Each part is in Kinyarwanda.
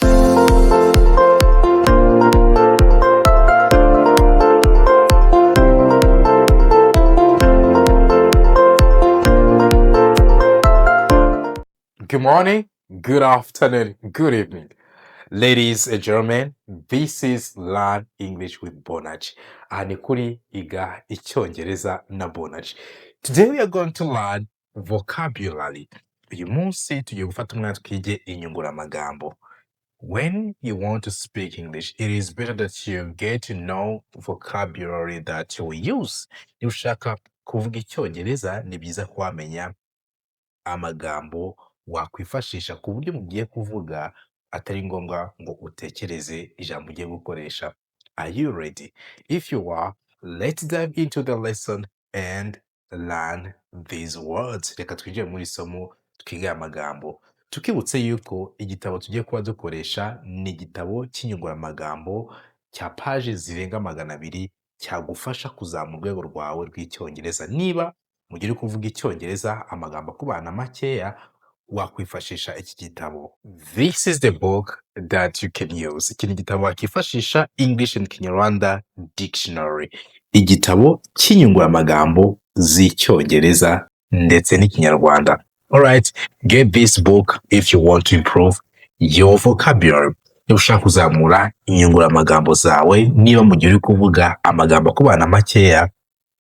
Good morning, good afternoon, good evening. Ladies and gentlemen, this is Learn English with Bonaj. Ni kuri iga icyongereza na Bonaj. Today we are going to learn vocabulary. Uyu munsi tugiye gufata umwanya twige inyunguramagambo. When you want to speak English, it is better that you get to know vocabulary that you will use. Niba ushaka kuvuga icyongereza, ni byiza ko wamenya amagambo wakwifashisha ku buryo mugiye kuvuga atari ngombwa ngo utekereze ijambo ugiye gukoresha. Are you ready? If you are, let's dive into the lesson and learn these words. Reka twinjire muri somo twige amagambo. Tukibutse yuko igitabo tugiye kuba dukoresha ni igitabo cy'inyunguramagambo cya paje zirenga 200 cyagufasha kuzamura urwego rwawe rw'icyongereza. Niba mugiye kuvuga icyongereza amagambo akubana makeya, wakwifashisha iki gitabo. This is the book that you can use. Iki ni igitabo wakifashisha English and Kinyarwanda Dictionary. Igitabo cy'inyunguramagambo z'icyongereza ndetse n'ikinyarwanda. Alright, get this book if you want to improve your vocabulary. Niba ushaka kuzamura inyunguramagambo zawe, niba mugiye uri kuvuga amagambo akubana makeya,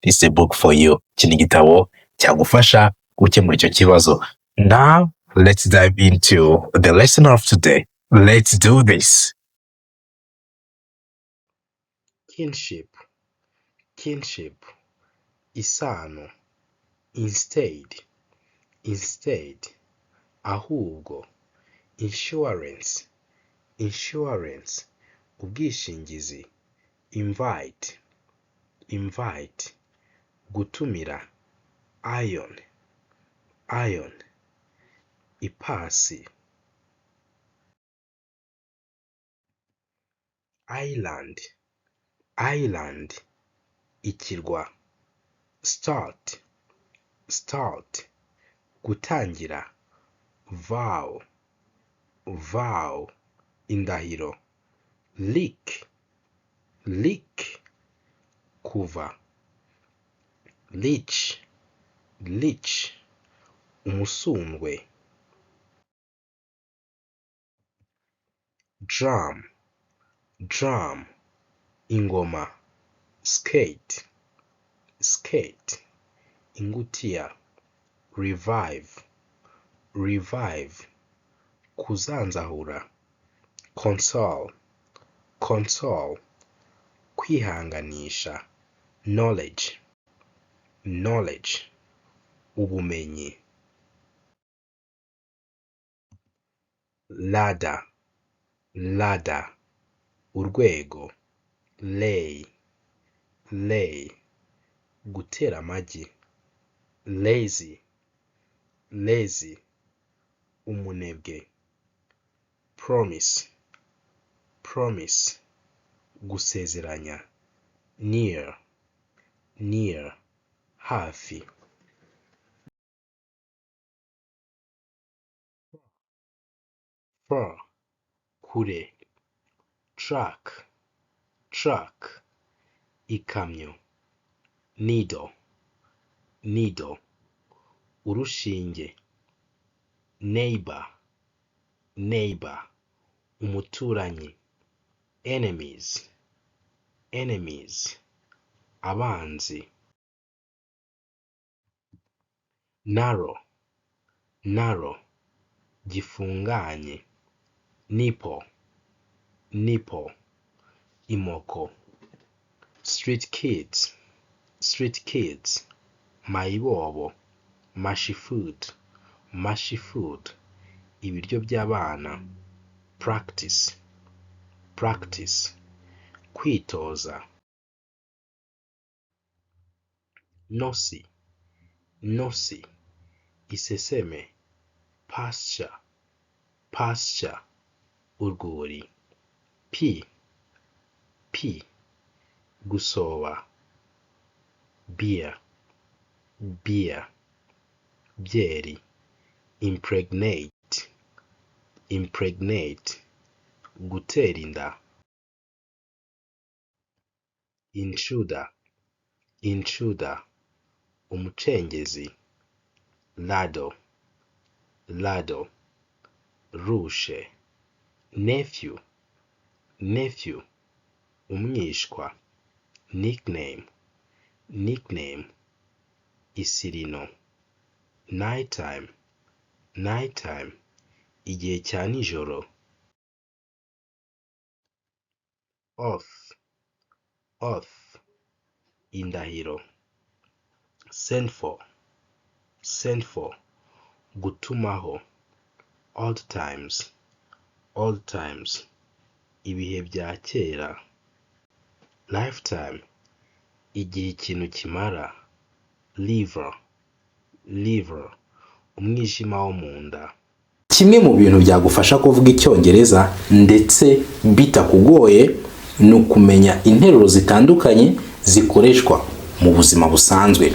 this is a book for you. Iki ni igitabo cyagufasha gukemura icyo kibazo. Now, let's dive into the lesson of today. Let's do this. Kinship, kinship, isano, instead, instead, ahubwo, insurance, insurance, ubwishingizi, invite, invite, gutumira, iron, iron, ipasi, island, island, ikirwa, start, start, gutangira, vow, vow, indahiro, leak, leak, kuva, leech, leech, umusundwe, drum, drum, ingoma, skate, skate, ingutiya, revive, revive, kuzanzahura, console, console, kwihanganisha, knowledge, knowledge, ubumenyi, ladder, ladder, urwego, lay, lay, gutera amagi, lazy, lazy, umunebwe, promise, promise, gusezeranya, near, near, hafi, far, kure, truck, truck, ikamyo, needle, needle, urushinge, neighbor, neighbor, umuturanyi, enemies, enemies, abanzi, narrow, narrow, gifunganye, nipple, nipple, imoko, street kids, street kids, mayibobo, mushy food, mushy food, ibiryo by'abana, practice, practice, kwitoza, nosi, nosi, iseseme, pasture, pasture, urwuri, p, p, gusoba, beer, beer, byeri, impregnate, impregnate, gutera inda. Intruder, intruder, umucengezi. Ladle, ladle, rushe. Nephew, nephew, umwishwa. Nickname, nickname, isirino. Nighttime, nighttime, igihe cya nijoro. Oath, oath, indahiro. Send for, send for, gutumaho. Old times, old times, ibihe bya kera. Lifetime, igihe ikintu kimara. Liver, liver, umwijima wo mu nda. Kimwe mu bintu byagufasha kuvuga icyongereza ndetse bitakugoye ni ukumenya interuro zitandukanye zikoreshwa mu buzima busanzwe.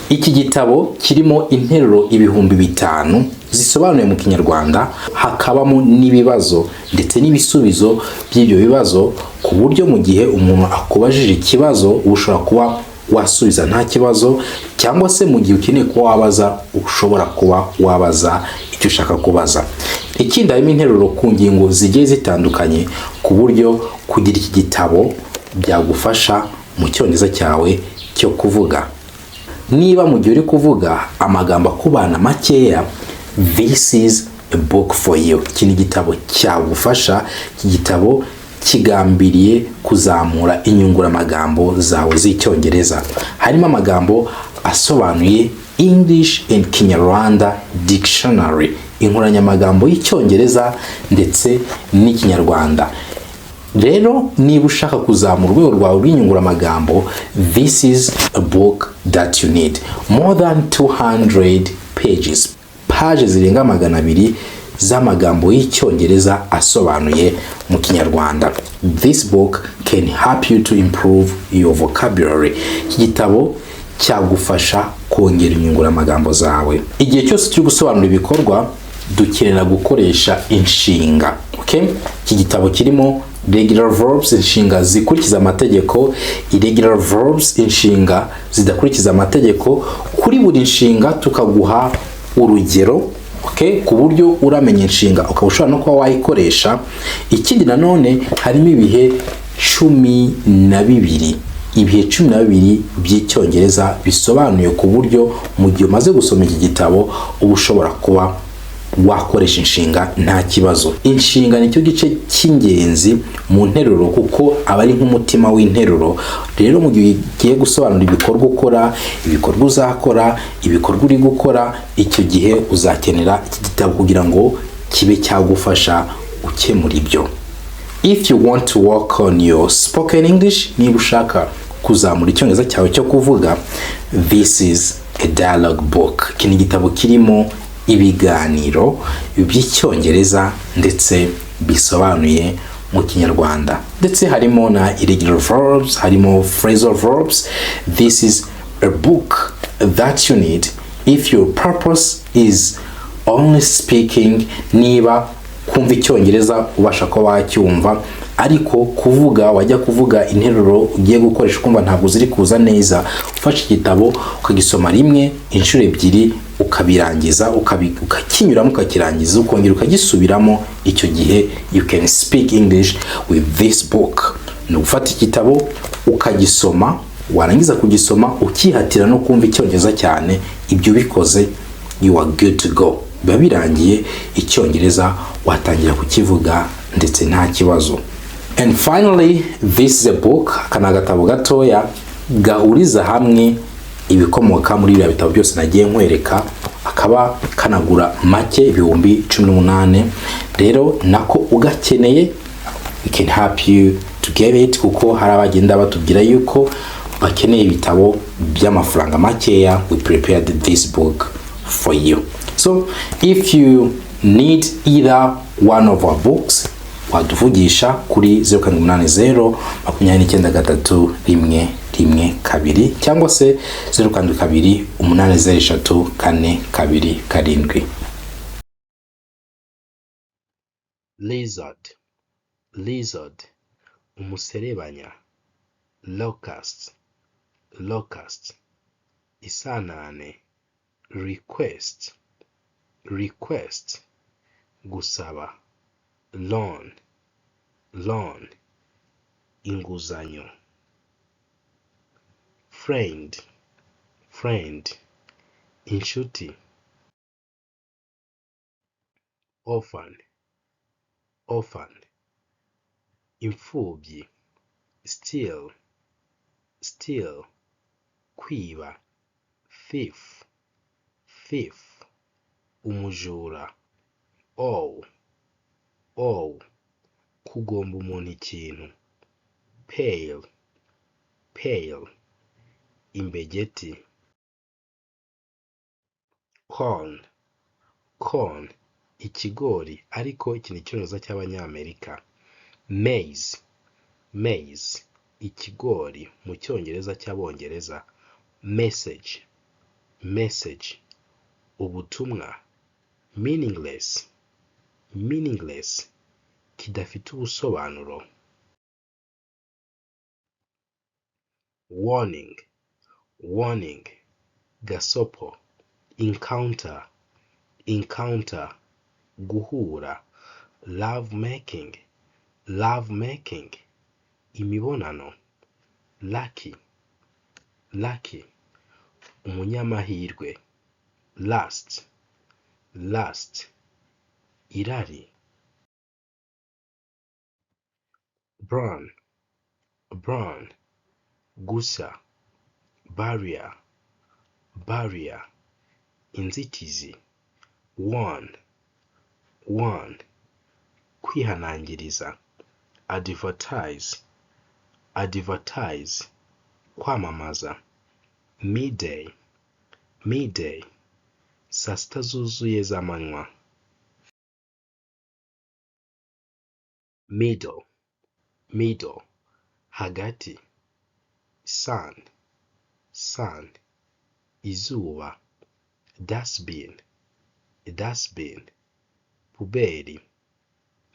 Iki gitabo kirimo interuro 5,000 zisobanuye mu Kinyarwanda, hakabamo n'ibibazo ndetse n'ibisubizo by'ibyo bibazo, ku buryo mu gihe umuntu akubajije ikibazo ushobora kuba wasubiza nta kibazo, cyangwa se mu gihe ukeneye kuba wabaza ushobora kuba wabaza icyo ushaka kubaza. Ikindi harimo interuro ku ngingo zigiye zitandukanye, ku buryo kugira iki gitabo byagufasha mu cyongereza cyawe cyo kuvuga. Niba mu gihe uri kuvuga amagambo akubana makeya, this is a book for you. Iki ni igitabo cyagufasha. Iki gitabo kigambiriye kuzamura inyunguramagambo zawe z'icyongereza. Harimo amagambo asobanuye English and Kinyarwanda Dictionary, inkoranyamagambo y'icyongereza ndetse n'ikinyarwanda. Rero niba ushaka kuzamura urwego rwawe rw'inyunguramagambo, this is a book that you need. More than 200 pages, page zirenga 200 z'amagambo y'icyongereza asobanuye mu Kinyarwanda. This book can help you to improve your vocabulary. Iki gitabo cyagufasha kongera inyunguramagambo zawe. Igihe cyose cyo gusobanura ibikorwa dukenera gukoresha inshinga. Okay? Iki gitabo kirimo regular verbs, inshinga zikurikiza amategeko, irregular verbs, inshinga zidakurikiza amategeko. Kuri buri inshinga tukaguha urugero, okay, ku buryo uramenya inshinga ukaba ushobora no kuba wayikoresha. Ikindi nanone harimo ibihe 12, ibihe 12 by'icyongereza bisobanuye, ku buryo mu gihe umaze gusoma iki gitabo uba ushobora kuba wakoresha inshinga nta kibazo. Inshinga nicyo gice cy'ingenzi mu nteruro, kuko aba ari nk'umutima w'interuro. Rero mu gihe ugiye gusobanura ibikorwa ukora, ibikorwa uzakora, ibikorwa uri gukora, icyo gihe uzakenera iki gitabo kugira ngo kibe cyagufasha ukemura ibyo. If you want to work on your spoken English, niba ushaka kuzamura icyongereza cyawe cyo kuvuga, this is a dialogue book. Iki ni igitabo kirimo ibiganiro by'icyongereza ndetse bisobanuye mu Kinyarwanda. Ndetse harimo na irregular verbs, harimo phrasal verbs. This is a book that you need if your purpose is only speaking. Niba kumva icyongereza ubasha ko wacyumva, ariko kuvuga wajya kuvuga interuro ugiye gukoresha kumva ntabwo ziri kuza neza, ufashe igitabo ukagisoma rimwe, inshuro 2, ukabirangiza, ukakinyuramo, ukakirangiza, ukongera ukagisubiramo. Icyo gihe you can speak English with this book. Ni ufata igitabo ukagisoma, warangiza kugisoma ukihatira no kumva icyongereza cyane. Ibyo bikoze, you are good to go. Biba birangiye, icyongereza watangira kukivuga ndetse nta kibazo. And finally, this is a book, kana gatabo gatoya gahuriza hamwe ibikomoka muri bya bitabo byose nagiye nkwereka, akaba kanagura make 18,000. Rero nako ugakeneye, we can help you to get it, kuko hari abagenda batubwira yuko bakeneye ibitabo by'amafaranga makeya. We prepared this book for you. So if you need either one of our books, waduvugisha kuri 0780 293112 cyangwa se 022 803 427. Lizard, lizard, umuserebanya, locust, locust, isanane, request, request, gusaba, loan, loan, inguzanyo, friend, friend, inshuti, orphan, orphan, imfubyi, steal, steal, kwiba, thief, thief, umujura, owe, owe, kugomba umuntu ikintu, pale, pale, imbegeti, corn, corn, ikigori ariko iki ni icyongereza cy'abanyamerika, maize, maize, ikigori mu cyongereza cy'abongereza, message, message, ubutumwa, meaningless, meaningless, kidafite ubusobanuro, warning, warning, gasopo, encounter, encounter, guhura, love making, love making, imibonano, lucky, lucky, umunyamahirwe, last, last, irari, burn, burn, gusa, barrier, barrier, inzitizi, one, one, kwihanangiriza, advertise, advertise, kwamamaza, midday, midday, saa sita zuzuye z'amanywa, middle, middle, hagati, sun, sun, izuba, dustbin, dustbin, puberi,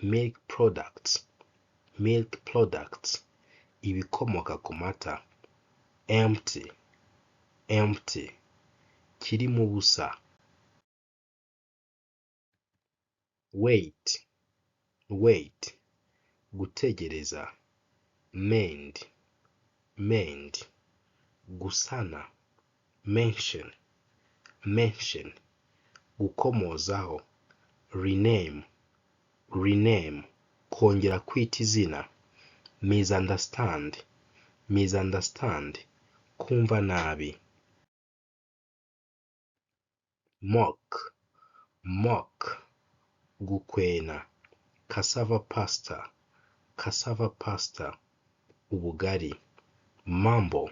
milk products, milk products, ibikomoka ku mata, empty, empty, kirimo ubusa, wait, wait, gutegereza, mend, mend, gusana, mention, mention, gukomozaho, rename, rename, kongera kwita izina, misunderstand, misunderstand, kumva nabi, mock, mock, gukwena, cassava pasta, cassava pasta, ubugari, mumble,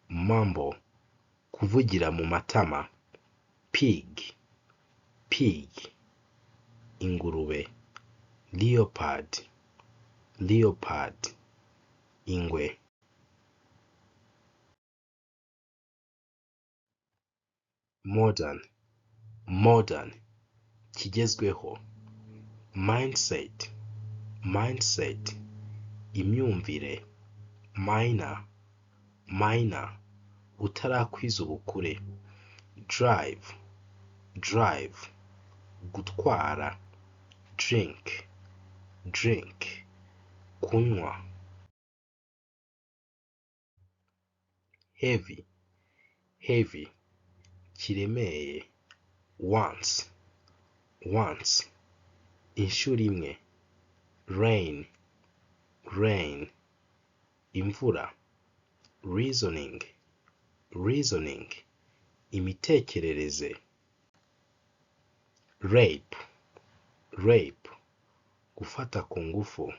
mumble, kuvugira mu matama, pig, pig, ingurube, leopard, leopard, ingwe, modern, modern, kigezweho, mindset, mindset, imyumvire, minor, minor, utarakwiza ubukure, drive, drive, gutwara, drink, drink, kunywa, heavy, heavy, kiremeye, once, once, inshuro imwe, rain, rain, imvura, reasoning, reasoning, imitekerereze, rape, rape, gufata ku ngufu,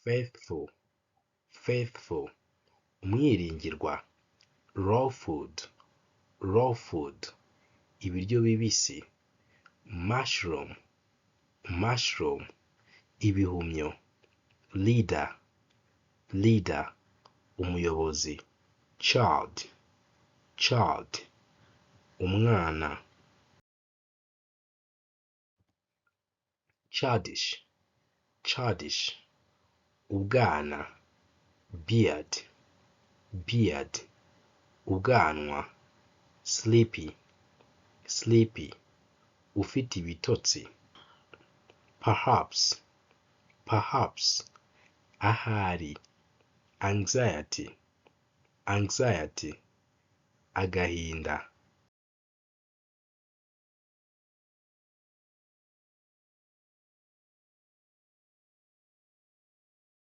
faithful, faithful, umwiringirwa, raw food, raw food, ibiryo bibisi, mushroom, mushroom, ibihumyo, leader, leader, umuyobozi, child, child, umwana, childish, childish, ubwana, beard, beard, ubwanwa, sleepy, sleepy, ufite ibitotsi, perhaps, perhaps, ahari, anxiety, anxiety, agahinda,